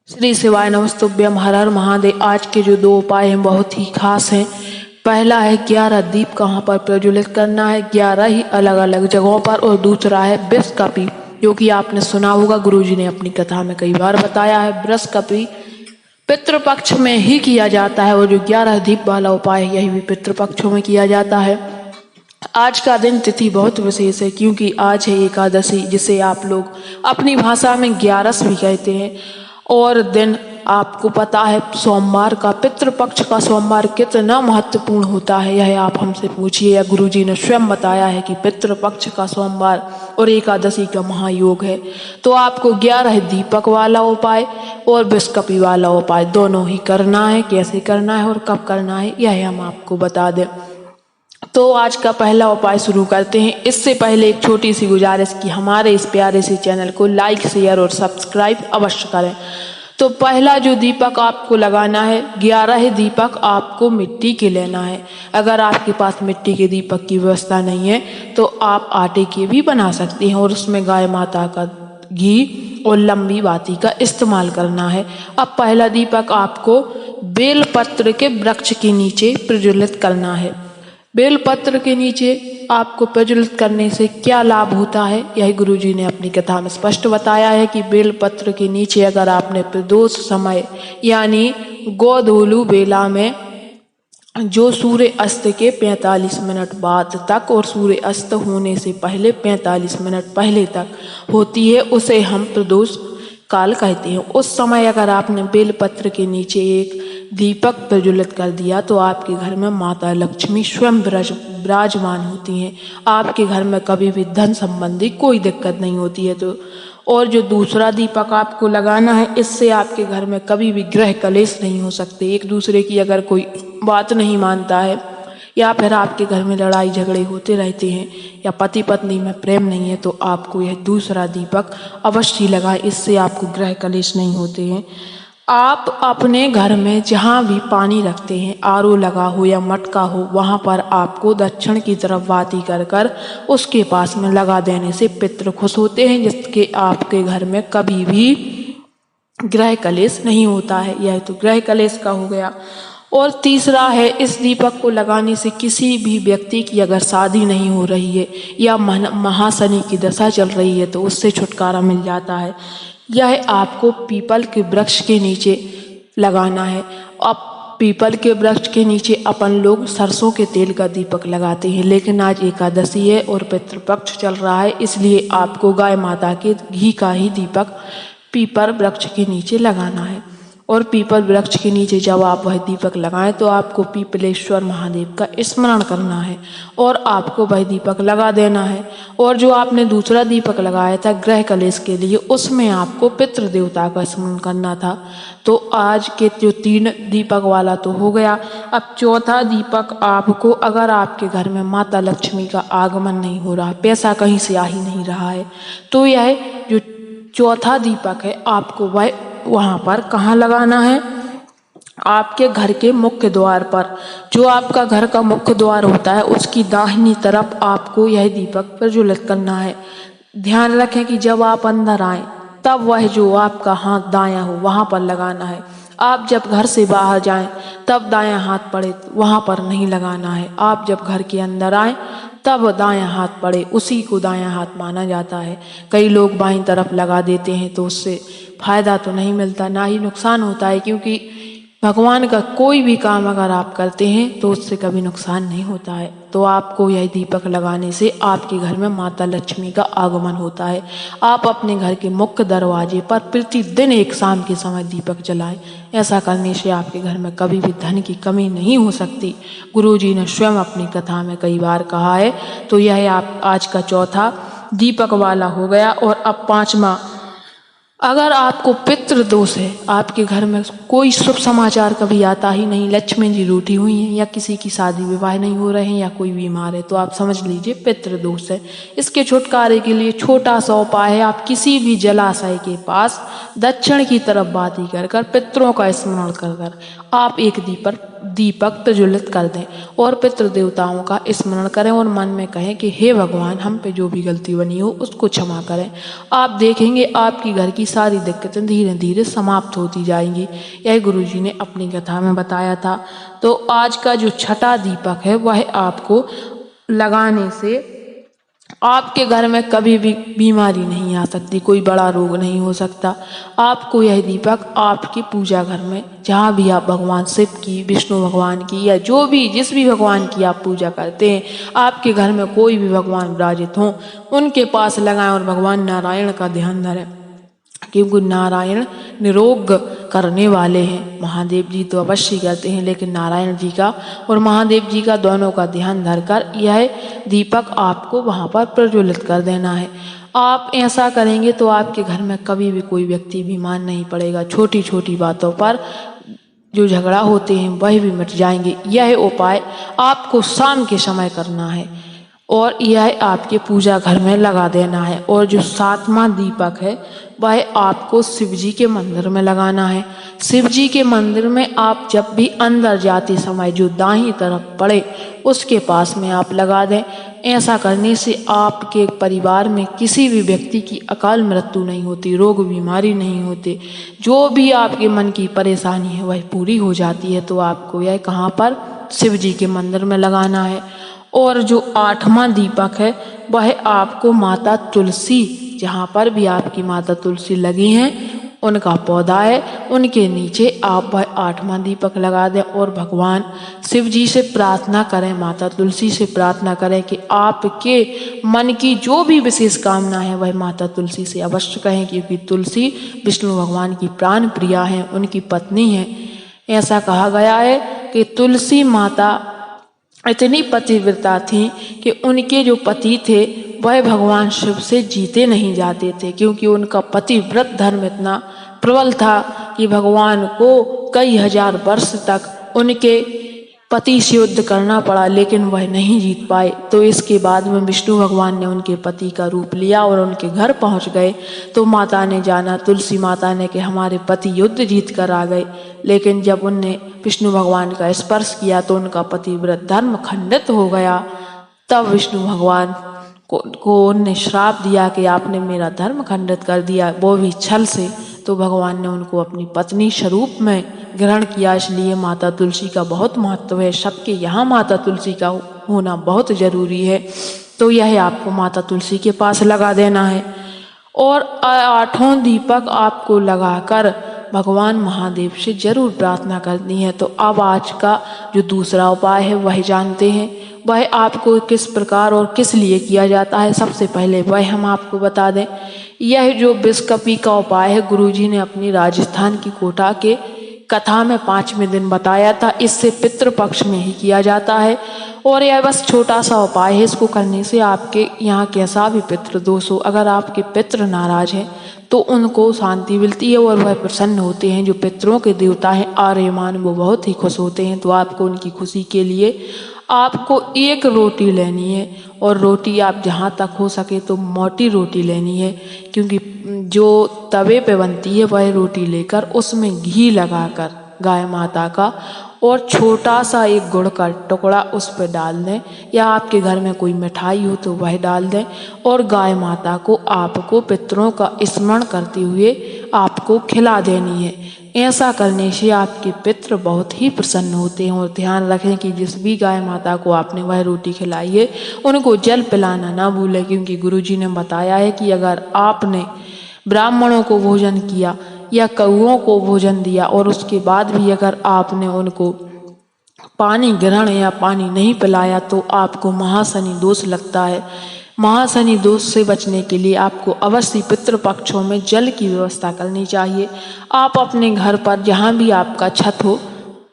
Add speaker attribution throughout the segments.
Speaker 1: श्री शिवाय नमस्तुभ्यम हर हर महादेव। आज के जो दो उपाय हैं बहुत ही खास हैं। पहला है 11 दीप कहाँ पर प्रज्वलित करना है, 11 ही अलग अलग जगहों पर। और दूसरा है वृष कपि, जो कि आपने सुना होगा, गुरुजी ने अपनी कथा में कई बार बताया है। वृष कपि पितृपक्ष में ही किया जाता है, और जो 11 दीप वाला उपाय है यही भी पितृपक्षों में किया जाता है। आज का दिन तिथि बहुत विशेष है, क्योंकि आज है एकादशी, जिसे आप लोग अपनी भाषा में 11 भी कहते हैं। और दिन आपको पता है सोमवार का, पितृपक्ष का सोमवार कितना महत्वपूर्ण होता है, यह आप हमसे पूछिए। या गुरुजी ने स्वयं बताया है कि पितृपक्ष का सोमवार और एकादशी का महायोग है। तो आपको 11 दीपक वाला उपाय और वृष कपि वाला उपाय दोनों ही करना है। कैसे करना है और कब करना है यह हम आपको बता दें। तो आज का पहला उपाय शुरू करते हैं। इससे पहले एक छोटी सी गुजारिश कि हमारे इस प्यारे से चैनल को लाइक, शेयर और सब्सक्राइब अवश्य करें। तो पहला जो दीपक आपको लगाना है, 11 दीपक आपको मिट्टी के लेना है। अगर आपके पास मिट्टी के दीपक की व्यवस्था नहीं है तो आप आटे के भी बना सकते हैं, और उसमें गाय माता का घी और लंबी बाती का इस्तेमाल करना है। अब पहला दीपक आपको बेलपत्र के वृक्ष के नीचे प्रज्वलित करना है। बेलपत्र के नीचे आपको प्रज्वलित करने से क्या लाभ होता है, यह गुरुजी ने अपनी कथा में स्पष्ट बताया है कि बेलपत्र के नीचे अगर आपने प्रदोष समय यानी गोधूलू बेला में, जो सूर्य अस्त के 45 मिनट बाद तक और सूर्य अस्त होने से पहले 45 मिनट पहले तक होती है, उसे हम प्रदोष काल कहते हैं। उस समय अगर आपने बेलपत्र के नीचे एक दीपक प्रज्वलित कर दिया तो आपके घर में माता लक्ष्मी स्वयं विराजमान होती हैं। आपके घर में कभी भी धन संबंधी कोई दिक्कत नहीं होती है। तो और जो दूसरा दीपक आपको लगाना है, इससे आपके घर में कभी भी गृह कलेश नहीं हो सकते। एक दूसरे की अगर कोई बात नहीं मानता है, या फिर आपके घर में लड़ाई झगड़े होते रहते हैं, या पति पत्नी में प्रेम नहीं है, तो आपको यह दूसरा दीपक अवश्य लगाएं। इससे आपको गृह कलेश नहीं होते हैं। आप अपने घर में जहाँ भी पानी रखते हैं, आरओ लगा हो या मटका हो, वहाँ पर आपको दक्षिण की तरफ बाती कर कर उसके पास में लगा देने से पितृ खुश होते हैं, जिसके आपके घर में कभी भी गृह कलेश नहीं होता है। यह तो गृह कलेश का हो गया। और तीसरा है, इस दीपक को लगाने से किसी भी व्यक्ति की अगर शादी नहीं हो रही है या महाशनि की दशा चल रही है तो उससे छुटकारा मिल जाता है। यह आपको पीपल के वृक्ष के नीचे लगाना है। अब पीपल के वृक्ष के नीचे अपन लोग सरसों के तेल का दीपक लगाते हैं, लेकिन आज एकादशी है और पितृपक्ष चल रहा है, इसलिए आपको गाय माता के घी का ही दीपक पीपल वृक्ष के नीचे लगाना है। और पीपल वृक्ष के नीचे जब आप वह दीपक लगाएं तो आपको पीपलेश्वर महादेव का स्मरण करना है और आपको वह दीपक लगा देना है। और जो आपने दूसरा दीपक लगाया था गृह कलेश के लिए, उसमें आपको पितृ देवता का स्मरण करना था। तो आज के जो 3 दीपक वाला तो हो गया। अब चौथा दीपक आपको, अगर आपके घर में माता लक्ष्मी का आगमन नहीं हो रहा, पैसा कहीं से आ ही नहीं रहा है, तो यह जो चौथा दीपक है आपको वह वहाँ पर कहाँ लगाना है, आपके घर के मुख्य द्वार पर। जो आपका घर का मुख्य द्वार होता है उसकी दाहिनी तरफ आपको यह दीपक प्रज्वलित करना है। ध्यान रखें कि जब आप अंदर आए तब वह जो आपका हाथ दायां हो वहाँ पर लगाना है। आप जब घर से बाहर जाएं तब दायां हाथ पड़े वहाँ पर नहीं लगाना है। आप जब घर के अंदर आए तब दायां हाथ पड़े, उसी को दायां हाथ माना जाता है। कई लोग बाईं तरफ लगा देते हैं तो उससे फायदा तो नहीं मिलता, ना ही नुकसान होता है, क्योंकि भगवान का कोई भी काम अगर आप करते हैं तो उससे कभी नुकसान नहीं होता है। तो आपको यह दीपक लगाने से आपके घर में माता लक्ष्मी का आगमन होता है। आप अपने घर के मुख्य दरवाजे पर प्रतिदिन एक शाम के समय दीपक जलाएं। ऐसा करने से आपके घर में कभी भी धन की कमी नहीं हो सकती। गुरुजी ने स्वयं अपनी कथा में कई बार कहा है। तो यह आप आज का चौथा दीपक वाला हो गया। और अब 5वां, अगर आपको पितृ दोष है, आपके घर में कोई शुभ समाचार कभी आता ही नहीं, लक्ष्मी जी रूठी हुई हैं, या किसी की शादी विवाह नहीं हो रहे हैं, या कोई बीमार है, तो आप समझ लीजिए पितृ दोष है। इसके छुटकारे के लिए छोटा सा उपाय है, आप किसी भी जलाशय के पास दक्षिण की तरफ बाती कर कर पितरों का स्मरण कर कर आप एक दीपक प्रज्वलित कर दें और पितृ देवताओं का स्मरण करें और मन में कहें कि हे भगवान, हम पे जो भी गलती बनी हो उसको क्षमा करें। आप देखेंगे आपकी घर की सारी दिक्कतें धीरे धीरे समाप्त होती जाएंगी। यह गुरुजी ने अपनी कथा में बताया था। तो आज का जो छठा दीपक है वह आपको लगाने से आपके घर में कभी भी बीमारी नहीं आ सकती, कोई बड़ा रोग नहीं हो सकता। आपको यह दीपक आपकी पूजा घर में, जहाँ भी आप भगवान शिव की, विष्णु भगवान की या जो भी जिस भी भगवान की आप पूजा करते हैं, आपके घर में कोई भी भगवान विराजित हों उनके पास लगाएं और भगवान नारायण का ध्यान धरें, क्योंकि नारायण निरोग करने वाले हैं। महादेव जी तो अवश्य करते हैं, लेकिन नारायण जी का और महादेव जी का दोनों का ध्यान धरकर यह दीपक आपको वहाँ पर प्रज्वलित कर देना है। आप ऐसा करेंगे तो आपके घर में कभी भी कोई व्यक्ति बीमार नहीं पड़ेगा। छोटी छोटी बातों पर जो झगड़ा होते हैं वह भी मिट जाएंगे। यह उपाय आपको शाम के समय करना है और यह आपके पूजा घर में लगा देना है। और जो सातवां दीपक है वह आपको शिव जी के मंदिर में लगाना है। शिव जी के मंदिर में आप जब भी अंदर जाते समय जो दाहिनी तरफ पड़े उसके पास में आप लगा दें। ऐसा करने से आपके परिवार में किसी भी व्यक्ति की अकाल मृत्यु नहीं होती, रोग बीमारी नहीं होते, जो भी आपके मन की परेशानी है वह पूरी हो जाती है। तो आपको यह कहाँ पर, शिव जी के मंदिर में लगाना है। और जो आठवां दीपक है वह आपको माता तुलसी, जहाँ पर भी आपकी माता तुलसी लगी हैं उनका पौधा है, उनके नीचे आप वह आठवां दीपक लगा दें और भगवान शिव जी से प्रार्थना करें, माता तुलसी से प्रार्थना करें कि आपके मन की जो भी विशेष कामना है वह माता तुलसी से अवश्य कहें, क्योंकि तुलसी विष्णु भगवान की प्राण प्रिया हैं, उनकी पत्नी हैं। ऐसा कहा गया है कि तुलसी माता इतनी पतिव्रता थी कि उनके जो पति थे वह भगवान शिव से जीते नहीं जाते थे, क्योंकि उनका पतिव्रत धर्म इतना प्रबल था कि भगवान को कई हजार वर्ष तक उनके पति से युद्ध करना पड़ा, लेकिन वह नहीं जीत पाए। तो इसके बाद में विष्णु भगवान ने उनके पति का रूप लिया और उनके घर पहुंच गए। तो माता ने जाना, तुलसी माता ने, कि हमारे पति युद्ध जीत कर आ गए, लेकिन जब उनने विष्णु भगवान का स्पर्श किया तो उनका पतिव्रत धर्म खंडित हो गया। तब विष्णु भगवान को उनने श्राप दिया कि आपने मेरा धर्म खंडित कर दिया, वो भी छल से। तो भगवान ने उनको अपनी पत्नी स्वरूप में ग्रहण किया। इसलिए माता तुलसी का बहुत महत्व है, सबके यहाँ माता तुलसी का होना बहुत जरूरी है। तो यह आपको माता तुलसी के पास लगा देना है। और आठों दीपक आपको लगाकर भगवान महादेव से जरूर प्रार्थना करनी है। तो अब आज का जो दूसरा उपाय है वह जानते हैं, वह आपको किस प्रकार और किस लिए किया जाता है। सबसे पहले वह हम आपको बता दें, यह जो विषकपी का उपाय है गुरुजी ने अपनी राजस्थान की कोटा के कथा में 5वें दिन बताया था। इससे पितृपक्ष में ही किया जाता है और यह बस छोटा सा उपाय है। इसको करने से आपके यहाँ कैसा भी पितृ दोष हो, अगर आपके पितृ नाराज हैं तो उनको शांति मिलती है और वह प्रसन्न होते हैं। जो पितरों के देवता हैं आर्यमान, वो बहुत ही खुश होते हैं। तो आपको उनकी खुशी के लिए आपको एक रोटी लेनी है, और रोटी आप जहाँ तक हो सके तो मोटी रोटी लेनी है, क्योंकि जो तवे पे बनती है वह रोटी लेकर उसमें घी लगाकर गाय माता का और छोटा सा एक गुड़ का टुकड़ा उस पर डाल दें, या आपके घर में कोई मिठाई हो तो वह डाल दें, और गाय माता को आपको पितरों का स्मरण करते हुए आपको खिला देनी है। ऐसा करने से आपके पितृ बहुत ही प्रसन्न होते हैं। और ध्यान रखें कि जिस भी गाय माता को आपने वह रोटी खिलाई है उनको जल पिलाना ना भूलें, क्योंकि गुरुजी ने बताया है कि अगर आपने ब्राह्मणों को भोजन किया या कौओं को भोजन दिया और उसके बाद भी अगर आपने उनको पानी ग्रहण या पानी नहीं पिलाया तो आपको महाशनि दोष लगता है। महाशनि दोष से बचने के लिए आपको अवश्य पितृपक्षों में जल की व्यवस्था करनी चाहिए। आप अपने घर पर जहाँ भी आपका छत हो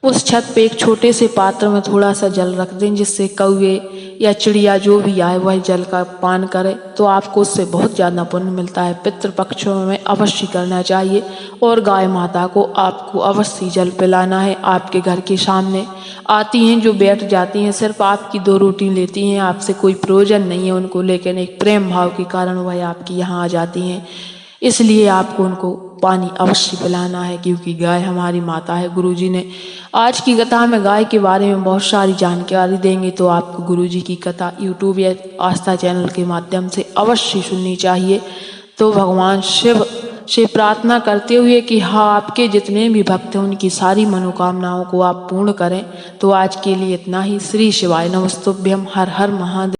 Speaker 1: उस छत पे एक छोटे से पात्र में थोड़ा सा जल रख दें, जिससे कौवे या चिड़िया जो भी आए वह जल का पान करे, तो आपको उससे बहुत ज़्यादा पुण्य मिलता है। पितृपक्षों में अवश्य करना चाहिए। और गाय माता को आपको अवश्य जल पिलाना है। आपके घर के सामने आती हैं जो बैठ जाती हैं, सिर्फ आपकी 2 रोटी लेती हैं, आपसे कोई प्रयोजन नहीं है उनको, लेकिन एक प्रेम भाव के कारण वह आपके यहाँ आ जाती हैं। इसलिए आपको उनको पानी अवश्य पिलाना है, क्योंकि गाय हमारी माता है। गुरुजी ने आज की कथा में गाय के बारे में बहुत सारी जानकारी देंगे, तो आपको गुरुजी की कथा यूट्यूब या आस्था चैनल के माध्यम से अवश्य सुननी चाहिए। तो भगवान शिव से प्रार्थना करते हुए कि हाँ, आपके जितने भी भक्त हैं उनकी सारी मनोकामनाओं को आप पूर्ण करें। तो आज के लिए इतना ही। श्री शिवाय नमस्तुभ्यम। हर हर महादेव।